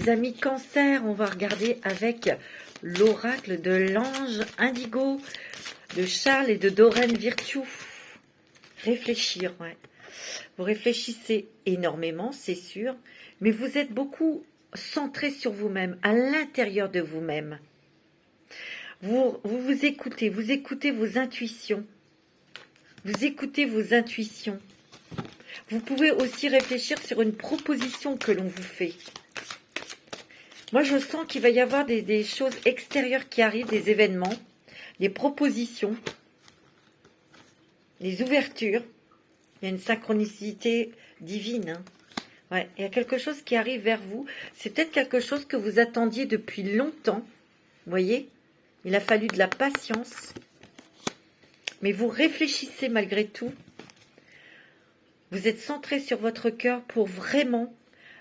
mes amis Cancer, on va regarder avec l'oracle de l'ange Indigo, de Charles et de Doreen Virtue. Réfléchir, ouais. Vous réfléchissez énormément, c'est sûr, mais vous êtes beaucoup centré sur vous-même, à l'intérieur de vous-même. Vous écoutez vos intuitions. Vous écoutez vos intuitions. Vous pouvez aussi réfléchir sur une proposition que l'on vous fait. Moi, je sens qu'il va y avoir des choses extérieures qui arrivent, des événements, des propositions, des ouvertures. Il y a une synchronicité divine. Hein. Ouais, il y a quelque chose qui arrive vers vous. C'est peut-être quelque chose que vous attendiez depuis longtemps. Vous voyez ? Il a fallu de la patience. Mais vous réfléchissez malgré tout. Vous êtes centré sur votre cœur pour vraiment,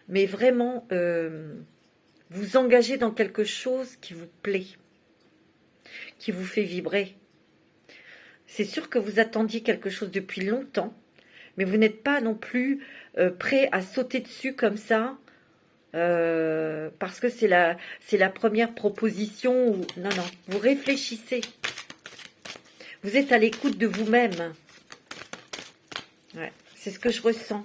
mais vraiment, vous engager dans quelque chose qui vous plaît, qui vous fait vibrer. C'est sûr que vous attendiez quelque chose depuis longtemps, mais vous n'êtes pas non plus prêt à sauter dessus comme ça, parce que c'est la première proposition. Non, non, vous réfléchissez. Vous êtes à l'écoute de vous-même. Ouais, c'est ce que je ressens.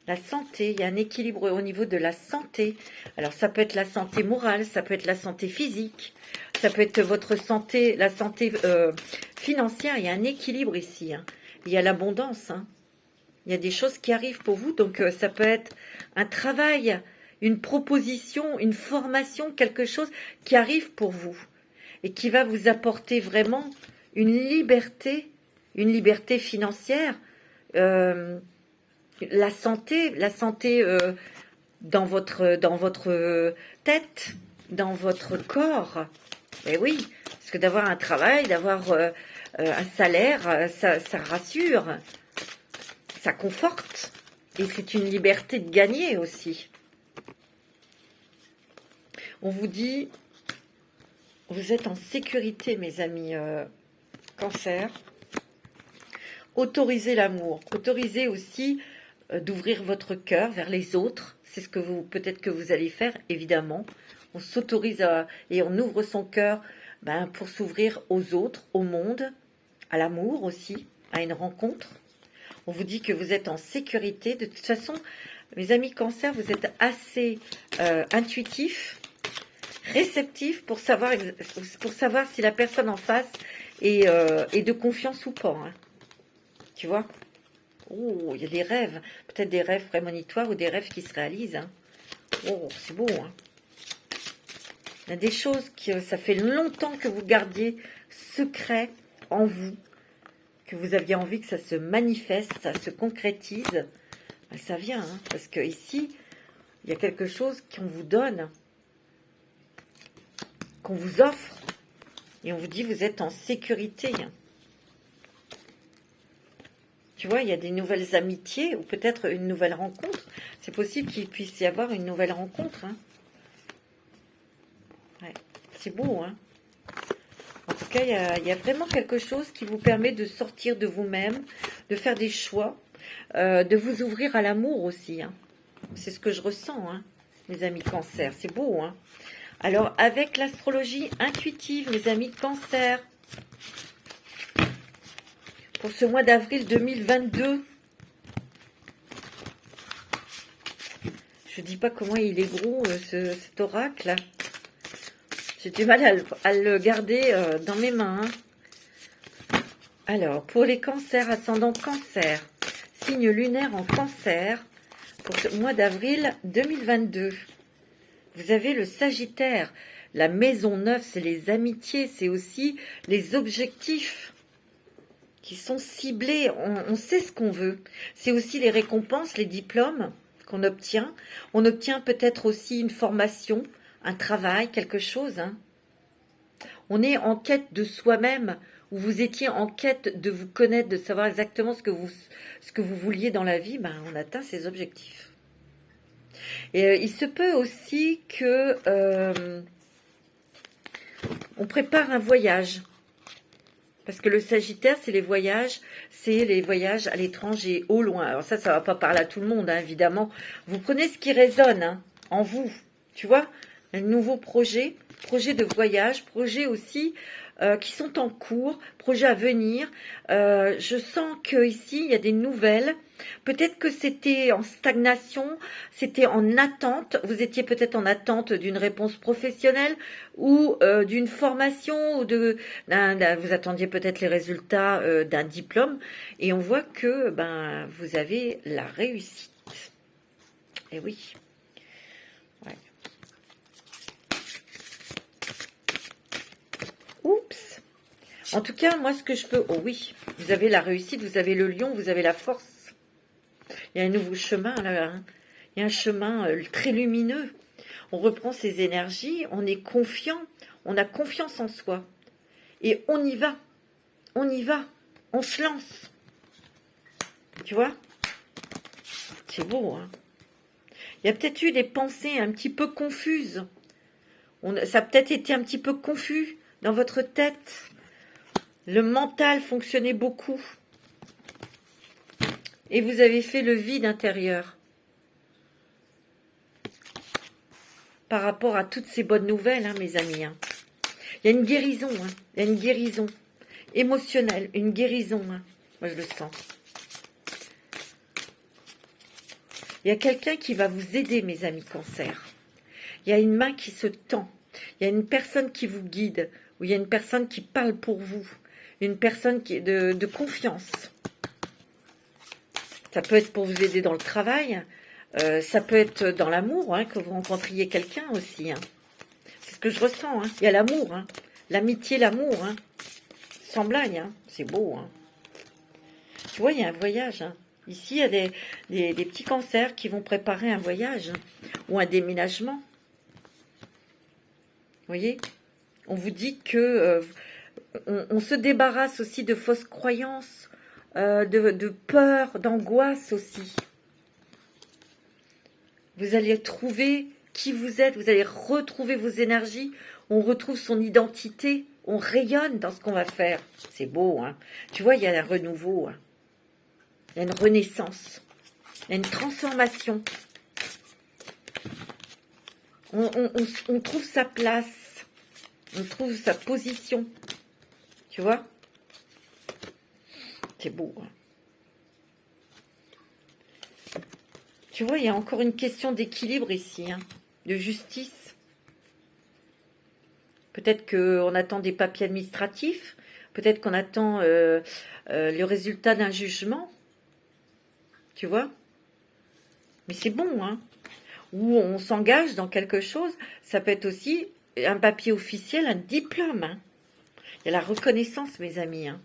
La santé, il y a un équilibre au niveau de la santé. Alors, ça peut être la santé morale, ça peut être la santé physique, ça peut être votre santé, la santé financière. Il y a un équilibre ici. Hein. Il y a l'abondance. Hein. Il y a des choses qui arrivent pour vous. Donc, ça peut être un travail, une proposition, une formation, quelque chose qui arrive pour vous et qui va vous apporter vraiment une liberté financière. La santé dans votre tête, dans votre corps. Et oui, parce que d'avoir un travail, d'avoir un salaire, ça rassure, ça conforte. Et c'est une liberté de gagner aussi. On vous dit, vous êtes en sécurité, mes amis Cancer. Autorisez l'amour, autorisez aussi d'ouvrir votre cœur vers les autres. C'est ce que peut-être que vous allez faire, évidemment. On s'autorise et on ouvre son cœur pour s'ouvrir aux autres, au monde, à l'amour aussi, à une rencontre. On vous dit que vous êtes en sécurité. De toute façon, mes amis Cancer, vous êtes assez intuitifs, réceptifs pour savoir si la personne en face est de confiance ou pas. Hein. Tu vois ? Oh, il y a des rêves. Peut-être des rêves prémonitoires ou des rêves qui se réalisent. Hein. Oh, c'est beau. Hein. Il y a des choses que ça fait longtemps que vous gardiez secret en vous, que vous aviez envie que ça se manifeste, ça se concrétise. Ça vient, hein, parce que ici, il y a quelque chose qu'on vous donne, qu'on vous offre, et on vous dit vous êtes en sécurité. Hein. Tu vois, il y a des nouvelles amitiés ou peut-être une nouvelle rencontre. C'est possible qu'il puisse y avoir une nouvelle rencontre. Hein. Ouais, c'est beau. Hein. En tout cas, il y a vraiment quelque chose qui vous permet de sortir de vous-même, de faire des choix, de vous ouvrir à l'amour aussi. Hein. C'est ce que je ressens, hein, mes amis Cancer. C'est beau. Hein. Alors, avec l'astrologie intuitive, mes amis Cancer, pour ce mois d'avril 2022. Je ne dis pas comment il est gros, cet oracle. J'ai du mal à le garder dans mes mains. Hein. Alors, pour les cancers, ascendant Cancer, signe lunaire en Cancer, pour ce mois d'avril 2022. Vous avez le Sagittaire. La maison 9, c'est les amitiés, c'est aussi les objectifs qui sont ciblés, on sait ce qu'on veut. C'est aussi les récompenses, les diplômes qu'on obtient. On obtient peut-être aussi une formation, un travail, quelque chose. Hein. On est en quête de soi-même, ou vous étiez en quête de vous connaître, de savoir exactement ce que vous vouliez dans la vie. On atteint ces objectifs. Et il se peut aussi que on prépare un voyage. Parce que le Sagittaire, c'est les voyages à l'étranger, au loin. Alors ça va pas parler à tout le monde, hein, évidemment. Vous prenez ce qui résonne. Hein. en vous. Tu vois, un nouveau projet, projet de voyage, projet aussi qui sont en cours, projets à venir. Je sens que ici il y a des nouvelles. Peut-être que c'était en stagnation, c'était en attente. Vous étiez peut-être en attente d'une réponse professionnelle ou d'une formation ou vous attendiez peut-être les résultats d'un diplôme. Et on voit que vous avez la réussite. Et oui. Ouais. Oups. En tout cas, moi, ce que je peux... Oh oui, vous avez la réussite, vous avez le lion, vous avez la force. Il y a un nouveau chemin, là. Hein. Il y a un chemin très lumineux. On reprend ses énergies, on est confiant, on a confiance en soi. Et on y va. On y va. On se lance. Tu vois? C'est beau, hein? Il y a peut-être eu des pensées un petit peu confuses. Ça a peut-être été un petit peu confus dans votre tête. Le mental fonctionnait beaucoup. Et vous avez fait le vide intérieur. Par rapport à toutes ces bonnes nouvelles, hein, mes amis. Hein. Il y a une guérison. Hein. Il y a une guérison émotionnelle. Une guérison. Hein. Moi, je le sens. Il y a quelqu'un qui va vous aider, mes amis Cancer. Il y a une main qui se tend. Il y a une personne qui vous guide. Ou il y a une personne qui parle pour vous. Une personne qui est de confiance. Ça peut être pour vous aider dans le travail. Ça peut être dans l'amour, hein, que vous rencontriez quelqu'un aussi. Hein. C'est ce que je ressens. Hein. Il y a l'amour. Hein. L'amitié, l'amour. Hein. Sans blague. Hein. C'est beau. Hein. Tu vois, il y a un voyage. Hein. Ici, il y a des petits cancers qui vont préparer un voyage. Ou un déménagement. Vous voyez? On vous dit que on se débarrasse aussi de fausses croyances, de peur, d'angoisse aussi. Vous allez trouver qui vous êtes, vous allez retrouver vos énergies, on retrouve son identité, on rayonne dans ce qu'on va faire. C'est beau, hein? Tu vois, il y a un renouveau, hein. Il y a une renaissance, il y a une transformation. On trouve sa place, on trouve sa position. Tu vois? C'est beau. Hein. Tu vois, il y a encore une question d'équilibre ici, hein, de justice. Peut-être qu'on attend des papiers administratifs, peut-être qu'on attend le résultat d'un jugement. Tu vois? Mais c'est bon, hein? Ou on s'engage dans quelque chose, ça peut être aussi un papier officiel, un diplôme, hein. Il y a la reconnaissance, mes amis. Hein.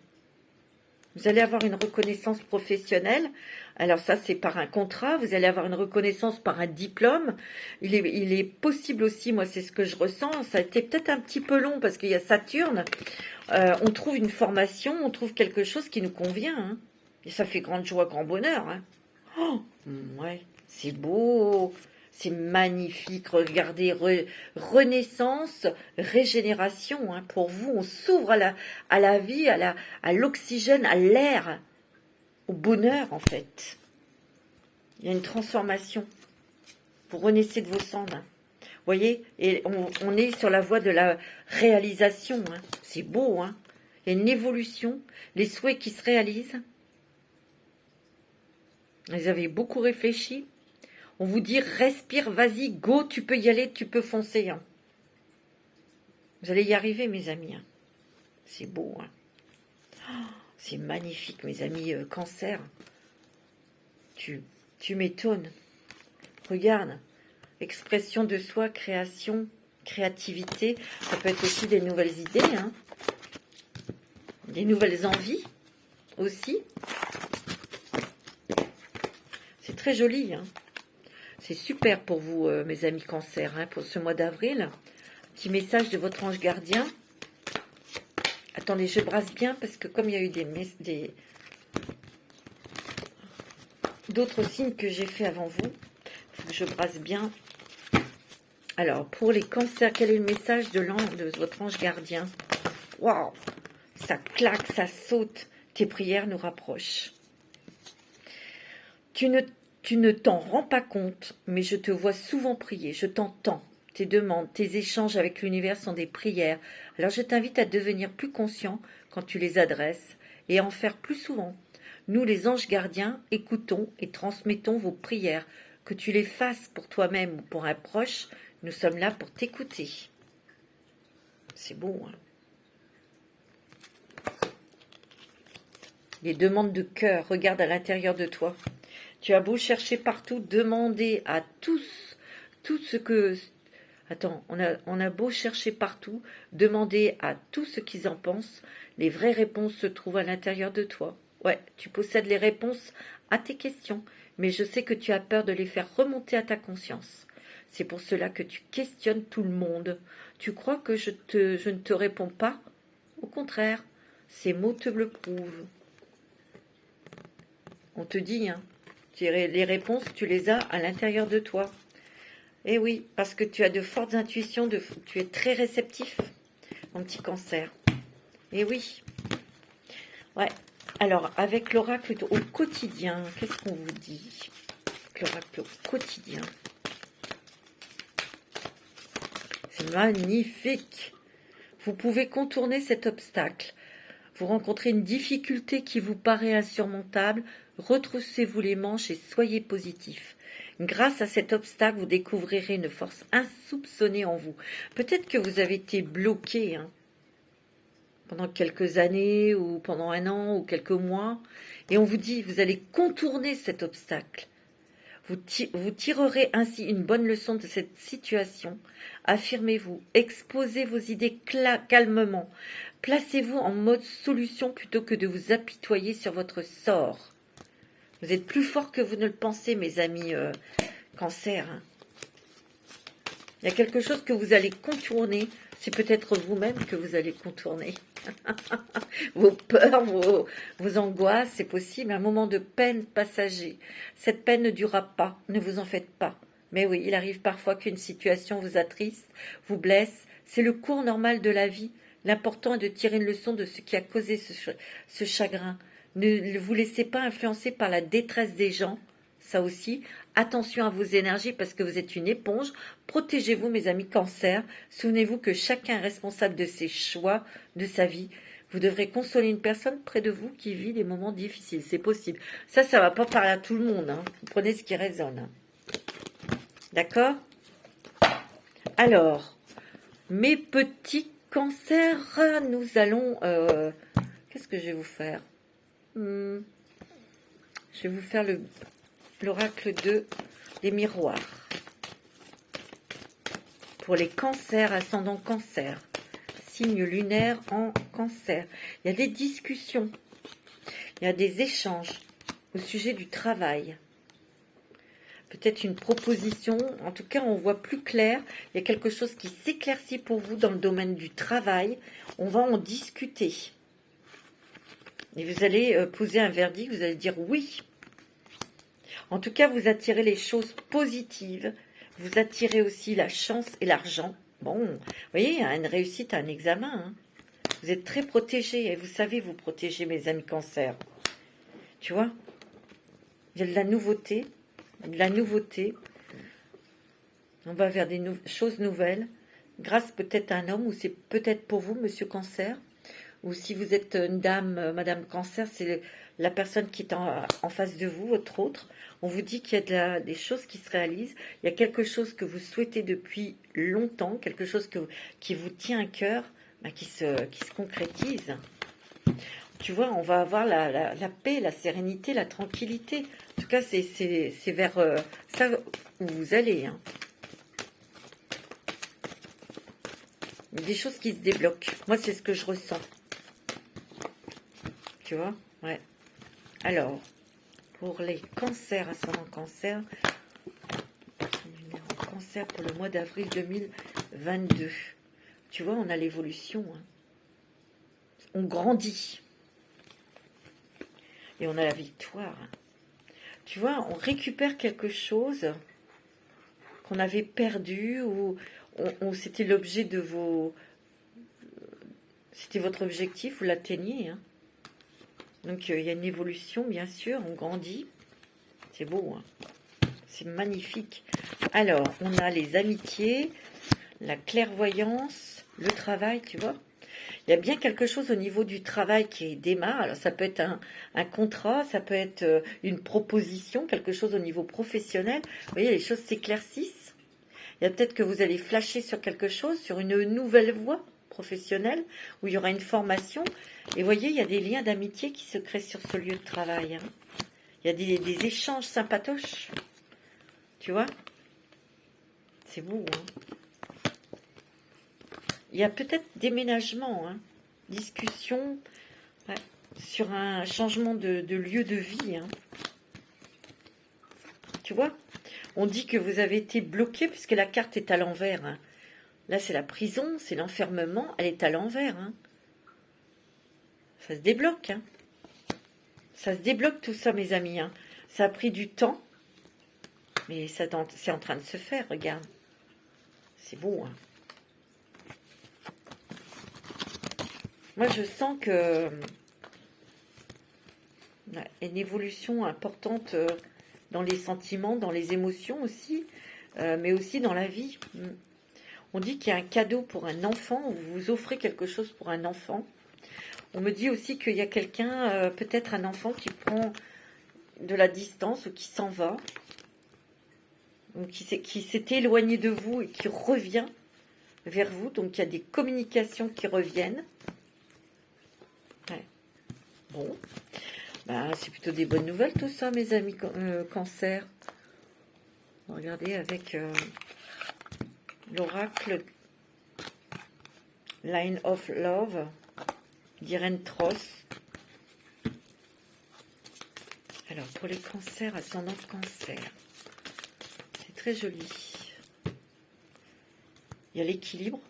Vous allez avoir une reconnaissance professionnelle. Alors ça, c'est par un contrat. Vous allez avoir une reconnaissance par un diplôme. Il est possible aussi, moi, c'est ce que je ressens. Ça a été peut-être un petit peu long parce qu'il y a Saturne. On trouve une formation, on trouve quelque chose qui nous convient. Hein. Et ça fait grande joie, grand bonheur. Hein. Oh, ouais, c'est beau. C'est magnifique, regardez, renaissance, régénération. Hein, pour vous, on s'ouvre à la vie, à l'oxygène, à l'air, au bonheur en fait. Il y a une transformation. Vous renaissez de vos cendres. Hein. Vous voyez, et on est sur la voie de la réalisation. Hein. C'est beau. Hein. Il y a une évolution, les souhaits qui se réalisent. Vous avez beaucoup réfléchi. On vous dit, respire, vas-y, go, tu peux y aller, tu peux foncer. Hein. Vous allez y arriver, mes amis. Hein. C'est beau. Hein. Oh, c'est magnifique, mes amis Cancer. Tu m'étonnes. Regarde. Expression de soi, création, créativité. Ça peut être aussi des nouvelles idées. Hein. Des nouvelles envies aussi. C'est très joli. Hein. C'est super pour vous, mes amis Cancer, hein, pour ce mois d'avril. Petit message de votre ange gardien. Attendez, je brasse bien parce que comme il y a eu d'autres signes que j'ai fait avant vous, il faut que je brasse bien. Alors, pour les cancers, quel est le message de votre ange gardien? Waouh! Ça claque, ça saute. Tes prières nous rapprochent. Tu ne Tu ne t'en rends pas compte, mais je te vois souvent prier, je t'entends. Tes demandes, tes échanges avec l'univers sont des prières. Alors je t'invite à devenir plus conscient quand tu les adresses et à en faire plus souvent. Nous, les anges gardiens, écoutons et transmettons vos prières. Que tu les fasses pour toi-même ou pour un proche, nous sommes là pour t'écouter. C'est beau, hein? Les demandes de cœur, regarde à l'intérieur de toi. Tu as beau chercher partout, demander à tous, tout ce que... Attends, on a beau chercher partout, demander à tous ce qu'ils en pensent, les vraies réponses se trouvent à l'intérieur de toi. Ouais, tu possèdes les réponses à tes questions, mais je sais que tu as peur de les faire remonter à ta conscience. C'est pour cela que tu questionnes tout le monde. Tu crois que je ne te réponds pas? Au contraire, ces mots te le prouvent. On te dit, hein, les réponses, tu les as à l'intérieur de toi. Eh oui, parce que tu as de fortes intuitions, tu es très réceptif, mon petit Cancer. Eh oui. Ouais. Alors, avec l'oracle au quotidien, qu'est-ce qu'on vous dit? L'oracle au quotidien. C'est magnifique. Vous pouvez contourner cet obstacle. Vous rencontrez une difficulté qui vous paraît insurmontable, retroussez-vous les manches et soyez positif. Grâce à cet obstacle, vous découvrirez une force insoupçonnée en vous. Peut-être que vous avez été bloqué pendant quelques années ou pendant un an ou quelques mois, et on vous dit, vous allez contourner cet obstacle. Vous tirerez ainsi une bonne leçon de cette situation. Affirmez-vous, exposez vos idées calmement. Placez-vous en mode solution plutôt que de vous apitoyer sur votre sort. Vous êtes plus fort que vous ne le pensez, mes amis Cancer. Il y a quelque chose que vous allez contourner. C'est peut-être vous-même que vous allez contourner. Vos peurs, vos angoisses, c'est possible. Un moment de peine passager. Cette peine ne durera pas. Ne vous en faites pas. Mais oui, il arrive parfois qu'une situation vous attriste, vous blesse. C'est le cours normal de la vie. L'important est de tirer une leçon de ce qui a causé ce chagrin. Ne vous laissez pas influencer par la détresse des gens. Ça aussi, attention à vos énergies parce que vous êtes une éponge. Protégez-vous, mes amis Cancer. Souvenez-vous que chacun est responsable de ses choix, de sa vie. Vous devrez consoler une personne près de vous qui vit des moments difficiles. C'est possible. Ça va pas parler à tout le monde. Vous prenez ce qui résonne. D'accord? Alors, mes petits Cancers, nous allons... qu'est-ce que je vais vous faire? Je vais vous faire l'oracle des miroirs. Pour les Cancers, ascendant Cancer, signe lunaire en Cancer. Il y a des discussions, il y a des échanges au sujet du travail. Peut-être une proposition, en tout cas on voit plus clair, il y a quelque chose qui s'éclaircit pour vous dans le domaine du travail, on va en discuter. Et vous allez poser un verdict, vous allez dire oui. En tout cas, vous attirez les choses positives, vous attirez aussi la chance et l'argent. Bon, vous voyez, il y a une réussite à un examen. Vous êtes très protégés et vous savez vous protéger, mes amis Cancer. Tu vois, il y a de la nouveauté. On va vers des choses nouvelles, grâce peut-être à un homme, ou c'est peut-être pour vous, monsieur Cancer, ou si vous êtes une dame, madame Cancer, c'est la personne qui est en face de vous, votre autre. On vous dit qu'il y a des choses qui se réalisent, il y a quelque chose que vous souhaitez depuis longtemps, quelque chose qui vous tient à cœur, qui se concrétise. Tu vois, on va avoir la paix, la sérénité, la tranquillité. En tout cas, c'est vers ça où vous allez. Des choses qui se débloquent. Moi, c'est ce que je ressens. Tu vois? Ouais. Alors, pour les Cancers, ascendant Cancer, Cancer pour le mois d'avril 2022. Tu vois, on a l'évolution. On grandit. Et on a la victoire. Tu vois, on récupère quelque chose qu'on avait perdu ou c'était l'objet de vos... C'était votre objectif, vous l'atteignez. Donc, il y a une évolution, bien sûr, on grandit. C'est beau, hein. C'est magnifique. Alors, on a les amitiés, la clairvoyance, le travail, tu vois. Il y a bien quelque chose au niveau du travail qui démarre. Alors, ça peut être un contrat, ça peut être une proposition, quelque chose au niveau professionnel. Vous voyez, les choses s'éclaircissent. Il y a peut-être que vous allez flasher sur quelque chose, sur une nouvelle voie professionnelle, où il y aura une formation. Et vous voyez, il y a des liens d'amitié qui se créent sur ce lieu de travail, hein. Il y a des échanges sympatoches. Tu vois? C'est beau, hein. Il y a peut-être déménagement, hein, discussion, ouais, sur un changement de lieu de vie, hein. Tu vois? On dit que vous avez été bloqué puisque la carte est à l'envers, hein. Là, c'est la prison, c'est l'enfermement, elle est à l'envers, hein. Ça se débloque, hein. Ça se débloque tout ça, mes amis, hein. Ça a pris du temps, mais c'est en train de se faire, regarde. C'est beau, hein. Moi, je sens que une évolution importante dans les sentiments, dans les émotions aussi, mais aussi dans la vie. On dit qu'il y a un cadeau pour un enfant, ou vous offrez quelque chose pour un enfant. On me dit aussi qu'il y a quelqu'un, peut-être un enfant qui prend de la distance ou qui s'en va, ou qui s'est éloigné de vous et qui revient vers vous. Donc il y a des communications qui reviennent. Ouais. Bon, bah, c'est plutôt des bonnes nouvelles tout ça, mes amis cancer. Regardez avec l'oracle Line of Love d'Irène Tross. Alors, pour les cancers, ascendant cancer, c'est très joli. Il y a l'équilibre.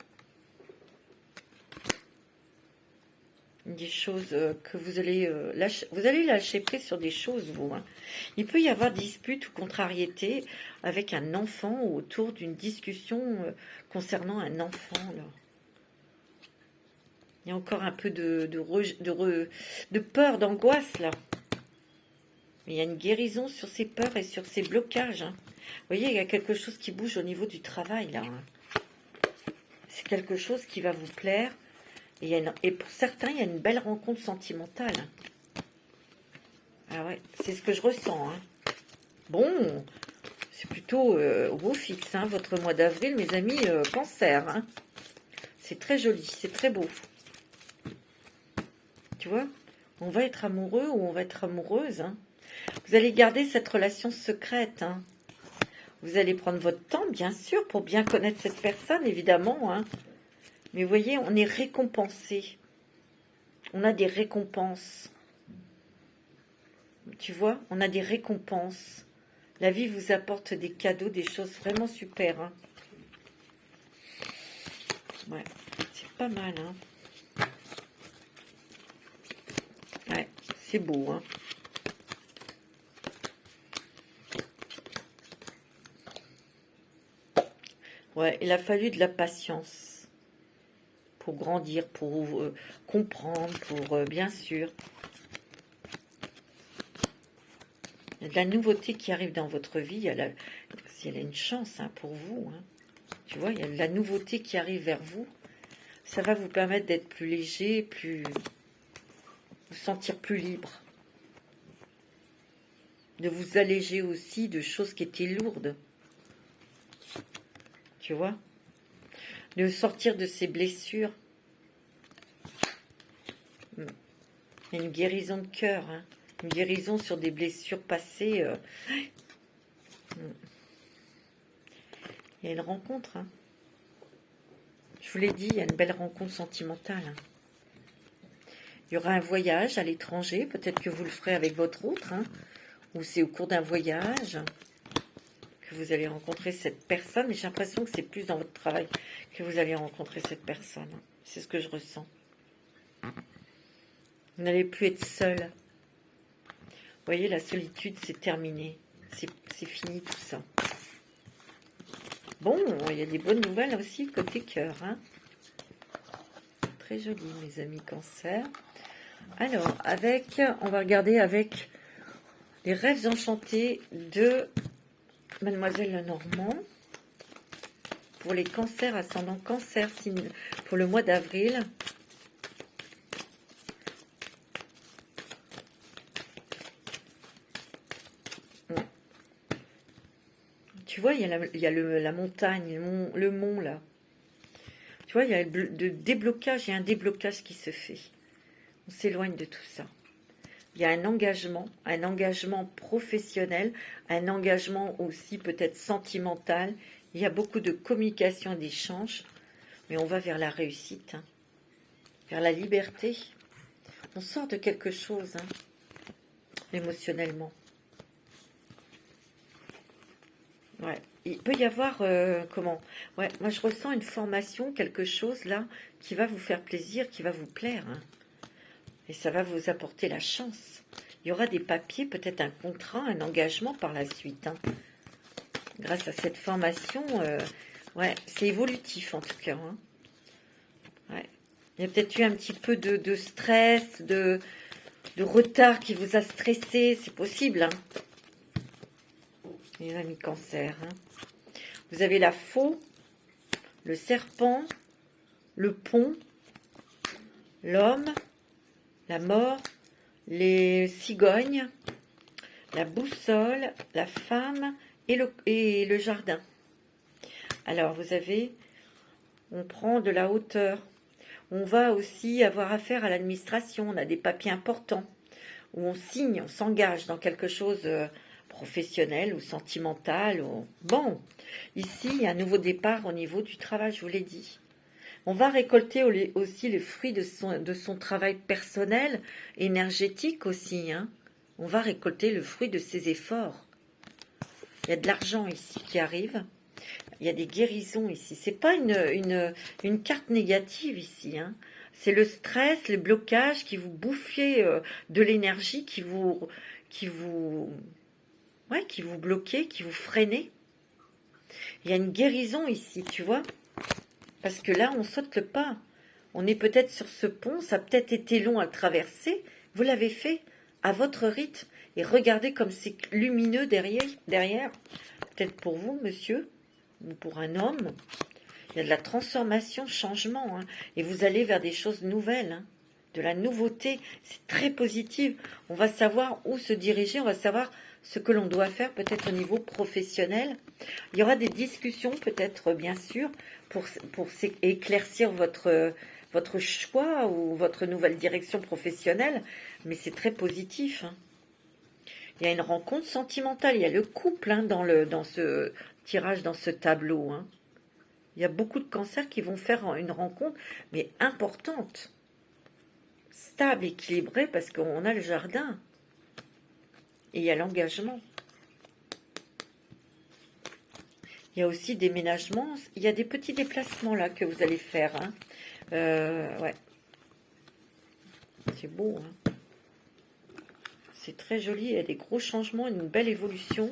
Des choses que vous allez lâcher prise sur des choses, vous, hein. Il peut y avoir dispute ou contrariété avec un enfant ou autour d'une discussion concernant un enfant, là. Il y a encore un peu de peur, d'angoisse, là. Mais il y a une guérison sur ces peurs et sur ces blocages, hein. Vous voyez, il y a quelque chose qui bouge au niveau du travail, là, hein. C'est quelque chose qui va vous plaire. Et pour certains, il y a une belle rencontre sentimentale. Ah ouais, c'est ce que je ressens, hein. Bon, c'est plutôt au beau fixe, hein, votre mois d'avril, mes amis cancer, hein. C'est très joli, c'est très beau. Tu vois, on va être amoureux ou on va être amoureuse, hein. Vous allez garder cette relation secrète, hein. Vous allez prendre votre temps, bien sûr, pour bien connaître cette personne, évidemment, hein. Mais vous voyez, on est récompensé. On a des récompenses. Tu vois, on a des récompenses. La vie vous apporte des cadeaux, des choses vraiment super, hein. Ouais, c'est pas mal, hein. Ouais, c'est beau, hein. Ouais, il a fallu de la patience pour grandir, pour comprendre, pour bien sûr. Il y a de la nouveauté qui arrive dans votre vie. Si elle a une chance, hein, pour vous, hein. Tu vois, il y a de la nouveauté qui arrive vers vous. Ça va vous permettre d'être plus léger, vous sentir plus libre. De vous alléger aussi de choses qui étaient lourdes. Tu vois, de sortir de ces blessures. Il y a une guérison de cœur, hein. Une guérison sur des blessures passées. Il y a une rencontre, hein. Je vous l'ai dit, il y a une belle rencontre sentimentale, hein. Il y aura un voyage à l'étranger, peut-être que vous le ferez avec votre autre, hein, ou c'est au cours d'un voyage que vous allez rencontrer cette personne, mais j'ai l'impression que c'est plus dans votre travail que vous allez rencontrer cette personne, hein. C'est ce que je ressens. Vous n'allez plus être seul. Vous voyez, la solitude, c'est terminé. C'est fini tout ça. Bon, il y a des bonnes nouvelles aussi côté cœur, hein. Très joli, mes amis cancer. Alors, on va regarder avec Les rêves enchantés de Mademoiselle Lenormand. Pour les cancers, ascendant cancer, pour le mois d'avril. Tu vois, il y a la montagne, le mont là. Tu vois, il y a le déblocage, il y a un déblocage qui se fait. On s'éloigne de tout ça. Il y a un engagement professionnel, un engagement aussi peut-être sentimental. Il y a beaucoup de communication, d'échanges, mais on va vers la réussite, hein, vers la liberté. On sort de quelque chose, hein, émotionnellement. Ouais, il peut y avoir, ouais, moi je ressens une formation, quelque chose là, qui va vous faire plaisir, qui va vous plaire, hein. Et ça va vous apporter la chance. Il y aura des papiers, peut-être un contrat, un engagement par la suite, hein. Grâce à cette formation, ouais, c'est évolutif en tout cas, hein. Ouais. Il y a peut-être eu un petit peu de stress, de retard qui vous a stressé, c'est possible, hein. Les amis cancer, hein. Vous avez la faux, le serpent, le pont, l'homme, la mort, les cigognes, la boussole, la femme et le jardin. Alors, vous avez, on prend de la hauteur. On va aussi avoir affaire à l'administration. On a des papiers importants où on signe, on s'engage dans quelque chose professionnel ou sentimental. Bon, ici, il y a un nouveau départ au niveau du travail, je vous l'ai dit. On va récolter aussi les fruits de son travail personnel, énergétique aussi, hein. On va récolter le fruit de ses efforts. Il y a de l'argent ici qui arrive. Il y a des guérisons ici. C'est pas une carte négative ici, hein. C'est le stress, le blocage qui vous bouffiez de l'énergie, qui vous bloquez, qui vous freinez. Il y a une guérison ici, tu vois. Parce que là, on saute le pas. On est peut-être sur ce pont, ça a peut-être été long à le traverser. Vous l'avez fait à votre rythme. Et regardez comme c'est lumineux derrière. Peut-être pour vous, monsieur, ou pour un homme. Il y a de la transformation, changement. Hein. Et vous allez vers des choses nouvelles. Hein. De la nouveauté. C'est très positif. On va savoir où se diriger. On va savoir ce que l'on doit faire, peut-être au niveau professionnel. Il y aura des discussions, peut-être, bien sûr, pour éclaircir votre choix ou votre nouvelle direction professionnelle, mais c'est très positif. Hein. Il y a une rencontre sentimentale, il y a le couple hein, dans ce tirage, dans ce tableau. Hein. Il y a beaucoup de cancers qui vont faire une rencontre, mais importante, stable, équilibrée, parce qu'on a le jardin. Et il y a l'engagement. Il y a aussi des ménagements. Il y a des petits déplacements là que vous allez faire. Hein. Ouais. C'est beau. Hein. C'est très joli. Il y a des gros changements, une belle évolution.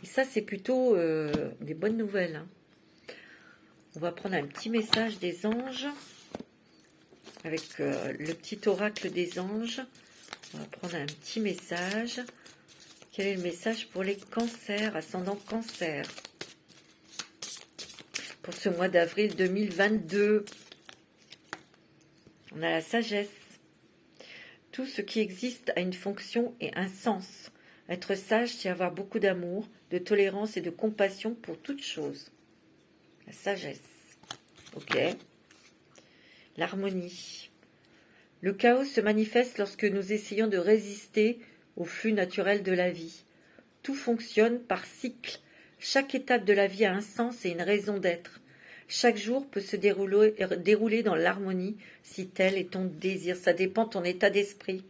Et ça, c'est plutôt des bonnes nouvelles. Hein. On va prendre un petit message des anges. Avec le petit oracle des anges. On va prendre un petit message. Quel est le message pour les cancers, ascendant cancer? Pour ce mois d'avril 2022, on a la sagesse. Tout ce qui existe a une fonction et un sens. Être sage, c'est avoir beaucoup d'amour, de tolérance et de compassion pour toute chose. La sagesse. Ok. L'harmonie. Le chaos se manifeste lorsque nous essayons de résister au flux naturel de la vie. Tout fonctionne par cycle. Chaque étape de la vie a un sens et une raison d'être. Chaque jour peut se dérouler dans l'harmonie si tel est ton désir. Ça dépend de ton état d'esprit.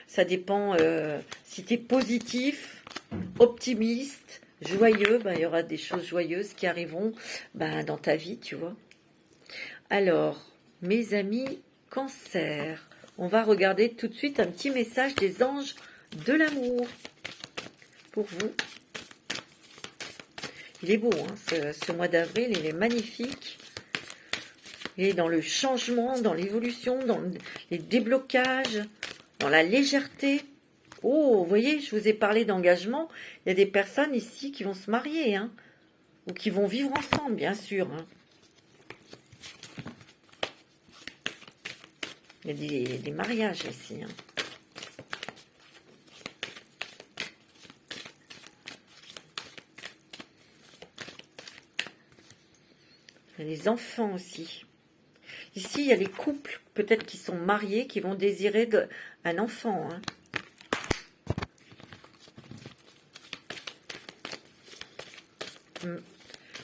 Ça dépend si tu es positif, optimiste, joyeux. Ben, il y aura des choses joyeuses qui arriveront dans ta vie, tu vois. Alors, mes amis cancer, on va regarder tout de suite un petit message des anges de l'amour pour vous. Il est beau, hein, ce mois d'avril, il est magnifique. Il est dans le changement, dans l'évolution, dans les déblocages, dans la légèreté. Oh, vous voyez, je vous ai parlé d'engagement. Il y a des personnes ici qui vont se marier, hein, ou qui vont vivre ensemble, bien sûr. Hein. Il y a des mariages ici. Hein. Il y a des enfants aussi. Ici, il y a les couples, peut-être qui sont mariés, qui vont désirer un enfant. Hein.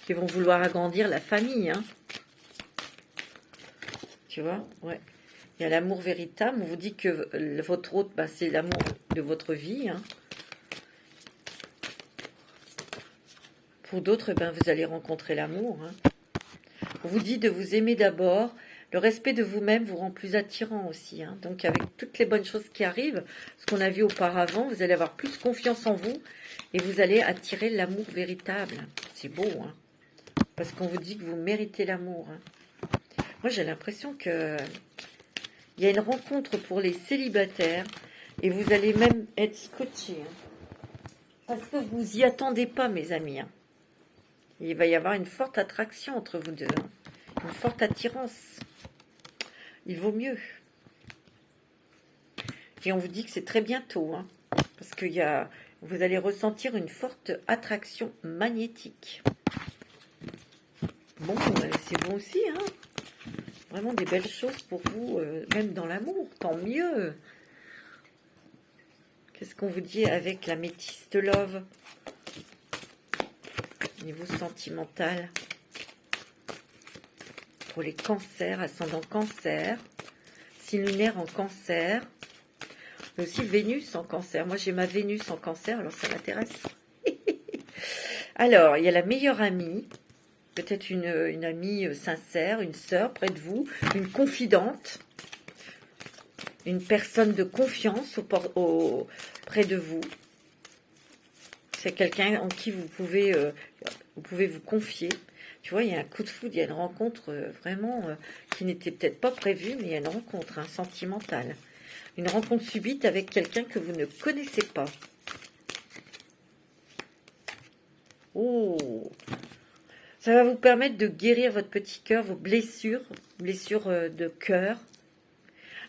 Qui vont vouloir agrandir la famille. Hein. Tu vois, ouais. Il y a l'amour véritable. On vous dit que votre autre, bah, c'est l'amour de votre vie. Hein. Pour d'autres, ben, vous allez rencontrer l'amour. Hein. On vous dit de vous aimer d'abord. Le respect de vous-même vous rend plus attirant aussi. Hein. Donc avec toutes les bonnes choses qui arrivent, ce qu'on a vu auparavant, vous allez avoir plus confiance en vous et vous allez attirer l'amour véritable. C'est beau, hein, parce qu'on vous dit que vous méritez l'amour. Hein. Moi, j'ai l'impression que il y a une rencontre pour les célibataires et vous allez même être scotché. Hein, parce que vous y attendez pas, mes amis. Hein. Il va y avoir une forte attraction entre vous deux. Hein. Une forte attirance. Il vaut mieux. Et on vous dit que c'est très bientôt. Hein, parce que vous allez ressentir une forte attraction magnétique. Bon, c'est bon aussi. Hein. Vraiment des belles choses pour vous, même dans l'amour. Tant mieux. Qu'est-ce qu'on vous dit avec la métiste love? Niveau sentimental. Pour les cancers, ascendant cancer. Signe lunaire en cancer. Mais aussi Vénus en cancer. Moi, j'ai ma Vénus en cancer, alors ça m'intéresse. Alors, il y a la meilleure amie. Peut-être une amie sincère, une sœur près de vous. Une confidente. Une personne de confiance près de vous. C'est quelqu'un en qui vous pouvez vous confier. Tu vois, il y a un coup de foudre, il y a une rencontre vraiment qui n'était peut-être pas prévue, mais il y a une rencontre sentimentale. Une rencontre subite avec quelqu'un que vous ne connaissez pas. Oh, ça va vous permettre de guérir votre petit cœur, vos blessures de cœur,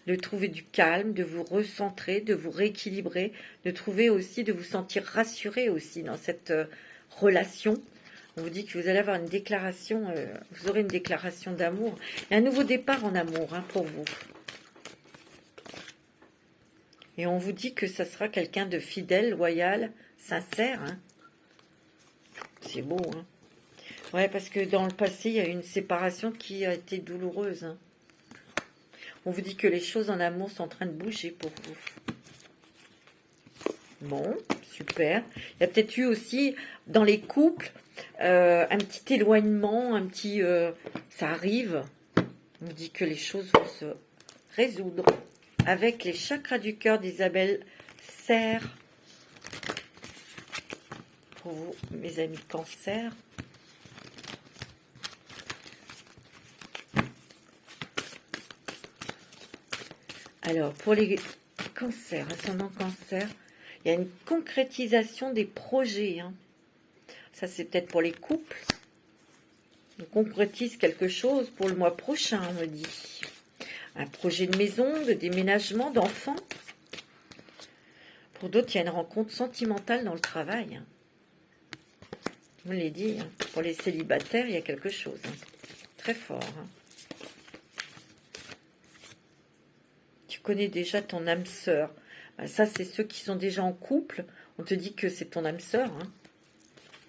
de trouver du calme, de vous recentrer, de vous rééquilibrer, de trouver aussi, de vous sentir rassuré aussi dans cette relation. On vous dit que vous allez avoir une déclaration, vous aurez une déclaration d'amour. Et un nouveau départ en amour hein, pour vous. Et on vous dit que ça sera quelqu'un de fidèle, loyal, sincère. Hein. C'est beau. Hein. Ouais, parce que dans le passé, il y a eu une séparation qui a été douloureuse. Hein. On vous dit que les choses en amour sont en train de bouger pour vous. Bon, super. Il y a peut-être eu aussi, dans les couples, un petit éloignement, ça arrive. On vous dit que les choses vont se résoudre. Avec les chakras du cœur d'Isabelle Serre. Pour vous, mes amis cancer. Alors, pour les cancers, ascendant cancer, il y a une concrétisation des projets. Hein. Ça, c'est peut-être pour les couples. On concrétise quelque chose pour le mois prochain, on me dit. Un projet de maison, de déménagement, d'enfants. Pour d'autres, il y a une rencontre sentimentale dans le travail. Hein. Je vous l'ai dit, hein. Pour les célibataires, il y a quelque chose. Hein. Très fort. Hein. Tu connais déjà ton âme sœur. Ça, c'est ceux qui sont déjà en couple. On te dit que c'est ton âme sœur. Hein.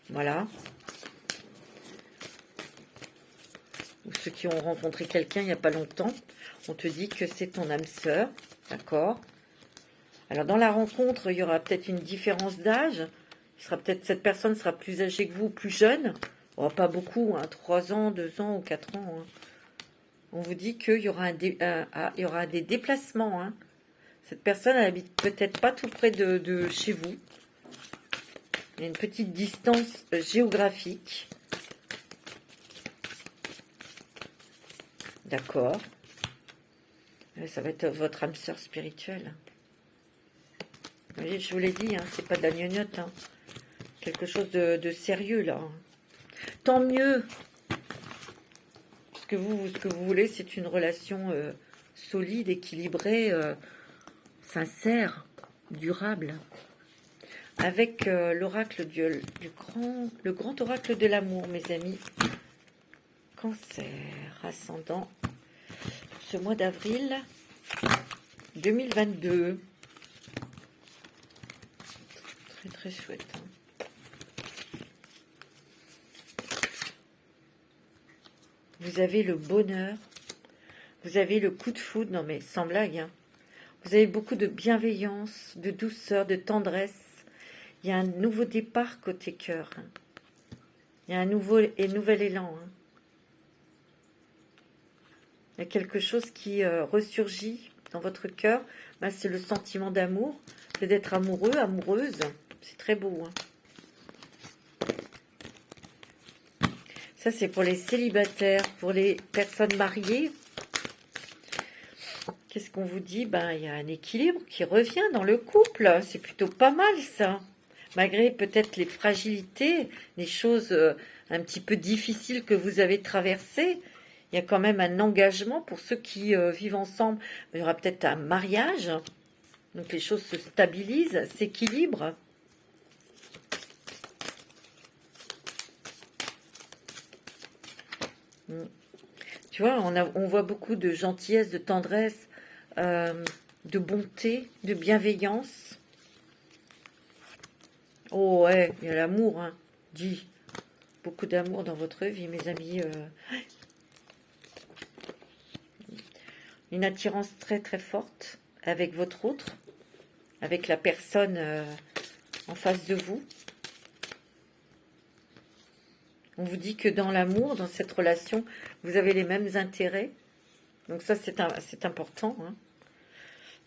Voilà. Ou ceux qui ont rencontré quelqu'un il n'y a pas longtemps. On te dit que c'est ton âme sœur. D'accord. Alors, dans la rencontre, il y aura peut-être une différence d'âge. Cette personne sera plus âgée que vous, plus jeune. Oh, pas beaucoup, hein, 3 ans, 2 ans ou 4 ans. Hein. On vous dit qu'il y aura, il y aura des déplacements. Hein. Cette personne, elle habite peut-être pas tout près de chez vous. Il y a une petite distance géographique. D'accord. Ça va être votre âme sœur spirituelle. Vous voyez, je vous l'ai dit, hein, c'est pas de la gnognotte. Hein. Quelque chose de sérieux, là. Tant mieux. Ce que vous voulez, c'est une relation solide, équilibrée, sincère, durable. Avec l'oracle le grand oracle de l'amour, mes amis. Cancer, ascendant, ce mois d'avril 2022. Très très chouette. Hein. Vous avez le bonheur, vous avez le coup de foudre, non mais sans blague, hein. Vous avez beaucoup de bienveillance, de douceur, de tendresse. Il y a un nouveau départ côté cœur. Hein. Il y a un nouvel élan. Hein. Il y a quelque chose qui ressurgit dans votre cœur. Ben, c'est le sentiment d'amour, c'est d'être amoureux, amoureuse. C'est très beau. Hein. Ça, c'est pour les célibataires, pour les personnes mariées. Qu'est-ce qu'on vous dit? Ben, il y a un équilibre qui revient dans le couple. C'est plutôt pas mal, ça. Malgré peut-être les fragilités, les choses un petit peu difficiles que vous avez traversées, il y a quand même un engagement pour ceux qui vivent ensemble. Il y aura peut-être un mariage. Donc, les choses se stabilisent, s'équilibrent. Tu vois, on voit beaucoup de gentillesse, de tendresse, de bonté, de bienveillance. Oh ouais, il y a l'amour, hein. Dis, beaucoup d'amour dans votre vie, mes amis. Une attirance très très forte avec votre autre, avec la personne en face de vous. On vous dit que dans l'amour, dans cette relation, vous avez les mêmes intérêts. Donc ça, c'est important. Hein.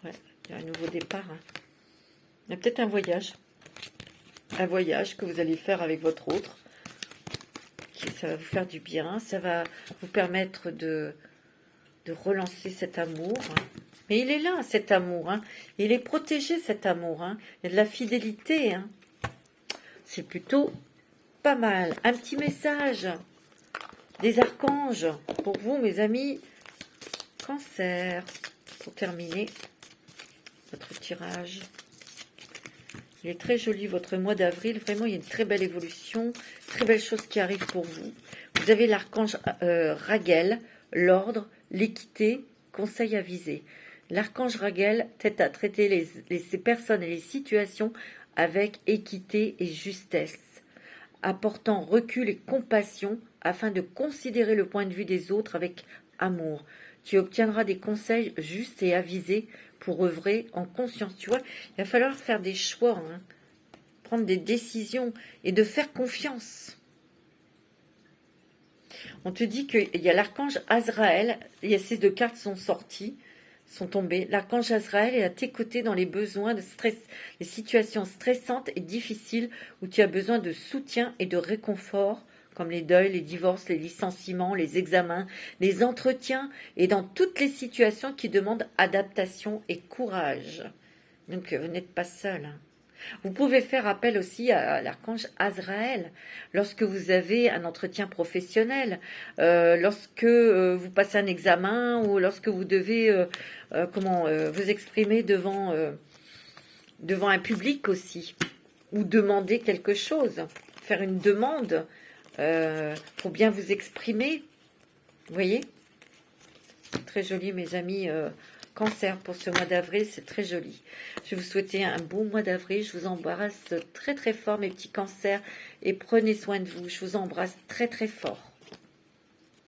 Ouais, il y a un nouveau départ. Hein. Il y a peut-être un voyage. Un voyage que vous allez faire avec votre autre. Ça va vous faire du bien. Ça va vous permettre de relancer cet amour. Hein. Mais il est là, cet amour. Hein. Il est protégé, cet amour. Hein. Il y a de la fidélité. Hein. C'est plutôt... pas mal. Un petit message des archanges pour vous, mes amis. Cancer. Pour terminer votre tirage. Il est très joli, votre mois d'avril. Vraiment, il y a une très belle évolution. Très belle chose qui arrive pour vous. Vous avez l'archange Raguel, l'ordre, l'équité, conseil avisé. L'archange Raguel t'aide à traiter ces personnes et les situations avec équité et justesse, apportant recul et compassion afin de considérer le point de vue des autres avec amour. Tu obtiendras des conseils justes et avisés pour œuvrer en conscience. Tu vois, il va falloir faire des choix, hein, prendre des décisions et de faire confiance. On te dit qu'il y a l'archange Azraël, il y a ces deux cartes sont sorties, sont tombées. L'archange Azraël est à tes côtés dans les besoins de stress, les situations stressantes et difficiles où tu as besoin de soutien et de réconfort, comme les deuils, les divorces, les licenciements, les examens, les entretiens et dans toutes les situations qui demandent adaptation et courage. Donc, vous n'êtes pas seul. Hein. Vous pouvez faire appel aussi à l'archange Azraël lorsque vous avez un entretien professionnel, lorsque vous passez un examen ou lorsque vous devez vous exprimer devant un public aussi, ou demander quelque chose, faire une demande pour bien vous exprimer. Vous voyez? Très joli, mes amis. Cancer pour ce mois d'avril, c'est très joli. Je vais vous souhaiter un bon mois d'avril. Je vous embrasse très très fort, mes petits cancers, et prenez soin de vous. Je vous embrasse très très fort.